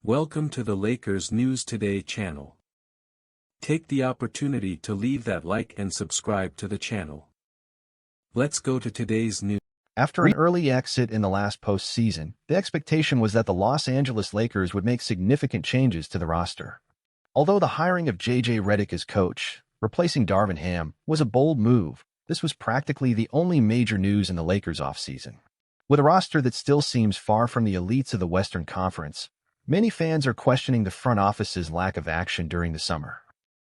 Welcome to the Lakers News Today channel. Take the opportunity to leave that like and subscribe to the channel. Let's go to today's news. After an early exit in the last postseason, the expectation was that the Los Angeles Lakers would make significant changes to the roster. Although the hiring of J.J. Redick as coach, replacing Darvin Ham, was a bold move, this was practically the only major news in the Lakers offseason. With a roster that still seems far from the elites of the Western Conference, many fans are questioning the front office's lack of action during the summer.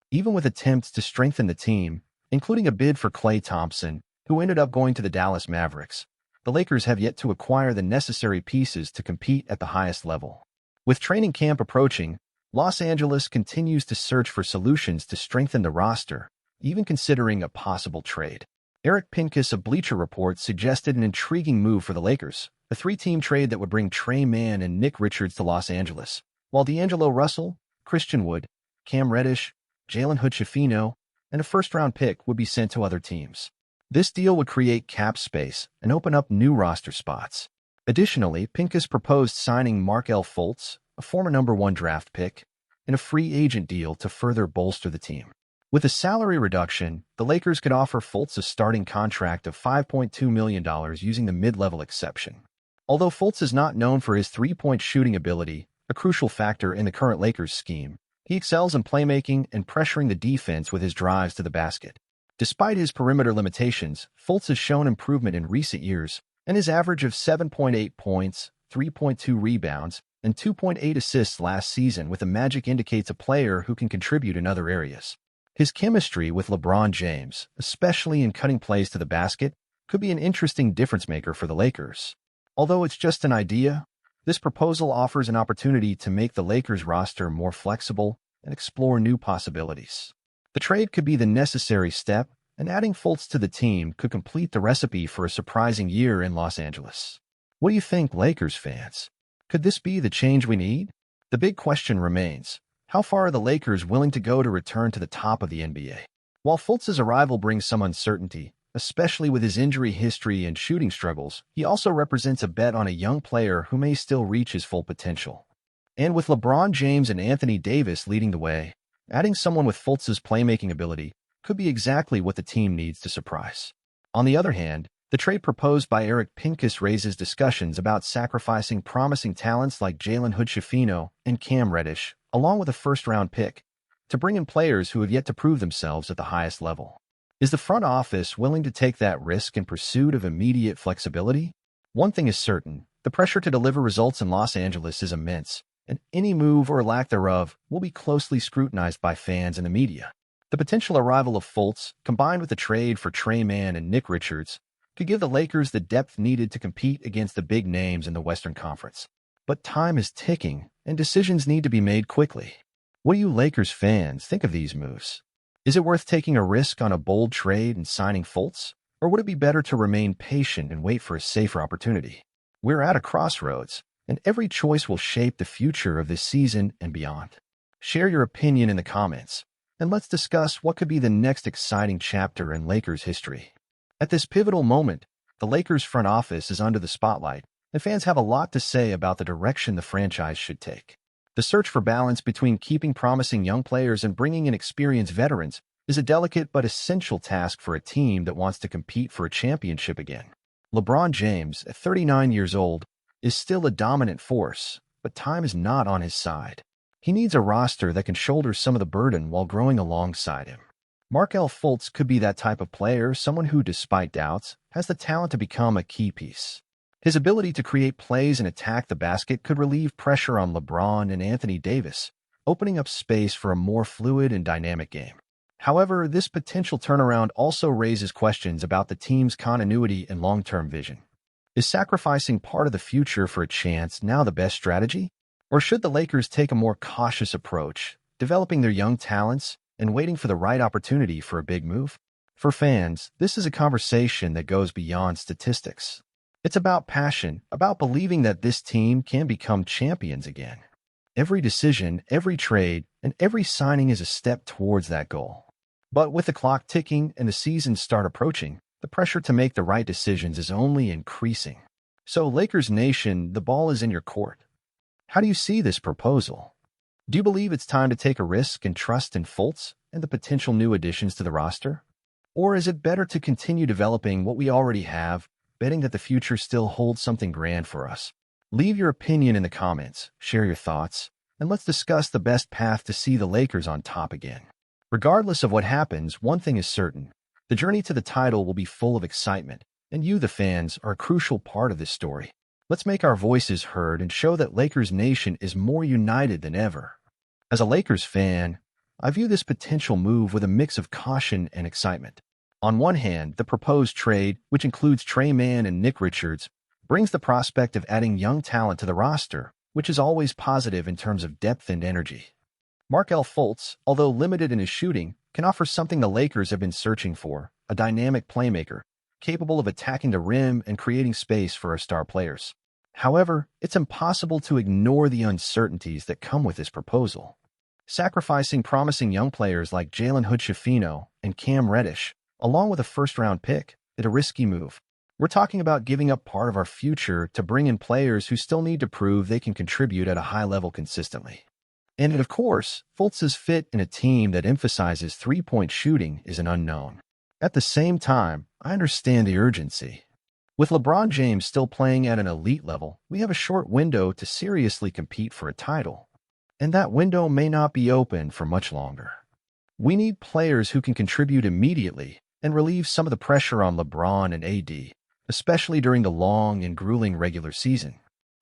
Even with attempts to strengthen the team, including a bid for Klay Thompson, who ended up going to the Dallas Mavericks, the Lakers have yet to acquire the necessary pieces to compete at the highest level. With training camp approaching, Los Angeles continues to search for solutions to strengthen the roster, even considering a possible trade. Eric Pincus of Bleacher Report suggested an intriguing move for the Lakers, a three-team trade that would bring Tre Mann and Nick Richards to Los Angeles, while D'Angelo Russell, Christian Wood, Cam Reddish, Jalen Hood-Schifino, and a first-round pick would be sent to other teams. This deal would create cap space and open up new roster spots. Additionally, Pincus proposed signing Markelle Fultz, a former #1 draft pick, in a free agent deal to further bolster the team. With a salary reduction, the Lakers could offer Fultz a starting contract of $5.2 million using the mid-level exception. Although Fultz is not known for his three-point shooting ability, a crucial factor in the current Lakers scheme, he excels in playmaking and pressuring the defense with his drives to the basket. Despite his perimeter limitations, Fultz has shown improvement in recent years, and his average of 7.8 points, 3.2 rebounds, and 2.8 assists last season with the Magic indicates a player who can contribute in other areas. His chemistry with LeBron James, especially in cutting plays to the basket, could be an interesting difference-maker for the Lakers. Although it's just an idea, this proposal offers an opportunity to make the Lakers roster more flexible and explore new possibilities. The trade could be the necessary step, and adding Fultz to the team could complete the recipe for a surprising year in Los Angeles. What do you think, Lakers fans? Could this be the change we need? The big question remains, how far are the Lakers willing to go to return to the top of the NBA? While Fultz's arrival brings some uncertainty, especially with his injury history and shooting struggles, he also represents a bet on a young player who may still reach his full potential. And with LeBron James and Anthony Davis leading the way, adding someone with Fultz's playmaking ability could be exactly what the team needs to surprise. On the other hand, the trade proposed by Eric Pincus raises discussions about sacrificing promising talents like Jalen Hood-Schifino and Cam Reddish, along with a first-round pick, to bring in players who have yet to prove themselves at the highest level. Is the front office willing to take that risk in pursuit of immediate flexibility? One thing is certain, the pressure to deliver results in Los Angeles is immense, and any move or lack thereof will be closely scrutinized by fans and the media. The potential arrival of Fultz, combined with the trade for Tre Mann and Nick Richards, could give the Lakers the depth needed to compete against the big names in the Western Conference. But time is ticking, and decisions need to be made quickly. What do you Lakers fans think of these moves? Is it worth taking a risk on a bold trade and signing Fultz? Or would it be better to remain patient and wait for a safer opportunity? We're at a crossroads, and every choice will shape the future of this season and beyond. Share your opinion in the comments, and let's discuss what could be the next exciting chapter in Lakers history. At this pivotal moment, the Lakers front office is under the spotlight, and fans have a lot to say about the direction the franchise should take. The search for balance between keeping promising young players and bringing in experienced veterans is a delicate but essential task for a team that wants to compete for a championship again. LeBron James, at 39 years old, is still a dominant force, but time is not on his side. He needs a roster that can shoulder some of the burden while growing alongside him. Markelle Fultz could be that type of player, someone who, despite doubts, has the talent to become a key piece. His ability to create plays and attack the basket could relieve pressure on LeBron and Anthony Davis, opening up space for a more fluid and dynamic game. However, this potential turnaround also raises questions about the team's continuity and long-term vision. Is sacrificing part of the future for a chance now the best strategy? Or should the Lakers take a more cautious approach, developing their young talents and waiting for the right opportunity for a big move? For fans, this is a conversation that goes beyond statistics. It's about passion, about believing that this team can become champions again. Every decision, every trade, and every signing is a step towards that goal. But with the clock ticking and the season start approaching, the pressure to make the right decisions is only increasing. So, Lakers Nation, the ball is in your court. How do you see this proposal? Do you believe it's time to take a risk and trust in Fultz and the potential new additions to the roster? Or is it better to continue developing what we already have, betting that the future still holds something grand for us? Leave your opinion in the comments, share your thoughts, and let's discuss the best path to see the Lakers on top again. Regardless of what happens, one thing is certain. The journey to the title will be full of excitement, and you, the fans, are a crucial part of this story. Let's make our voices heard and show that Lakers Nation is more united than ever. As a Lakers fan, I view this potential move with a mix of caution and excitement. On one hand, the proposed trade, which includes Tre Mann and Nick Richards, brings the prospect of adding young talent to the roster, which is always positive in terms of depth and energy. Markelle Fultz, although limited in his shooting, can offer something the Lakers have been searching for, a dynamic playmaker, capable of attacking the rim and creating space for our star players. However, it's impossible to ignore the uncertainties that come with this proposal. Sacrificing promising young players like Jalen Hood-Schifino and Cam Reddish, along with a first-round pick, is a risky move. We're talking about giving up part of our future to bring in players who still need to prove they can contribute at a high level consistently. And of course, Fultz's fit in a team that emphasizes three-point shooting is an unknown. At the same time, I understand the urgency. With LeBron James still playing at an elite level, we have a short window to seriously compete for a title. And that window may not be open for much longer. We need players who can contribute immediately and relieve some of the pressure on LeBron and AD, especially during the long and grueling regular season.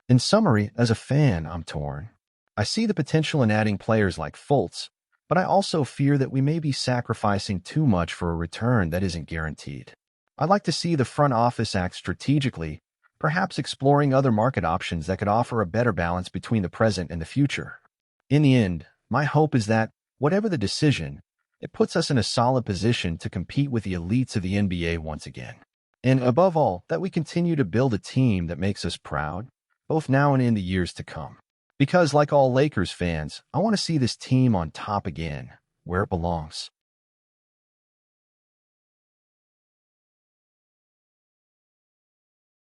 In summary, as a fan, I'm torn. I see the potential in adding players like Fultz, but I also fear that we may be sacrificing too much for a return that isn't guaranteed. I'd like to see the front office act strategically, perhaps exploring other market options that could offer a better balance between the present and the future. In the end, my hope is that, whatever the decision, it puts us in a solid position to compete with the elites of the NBA once again. And above all, that we continue to build a team that makes us proud, both now and in the years to come. Because like all Lakers fans, I want to see this team on top again, where it belongs.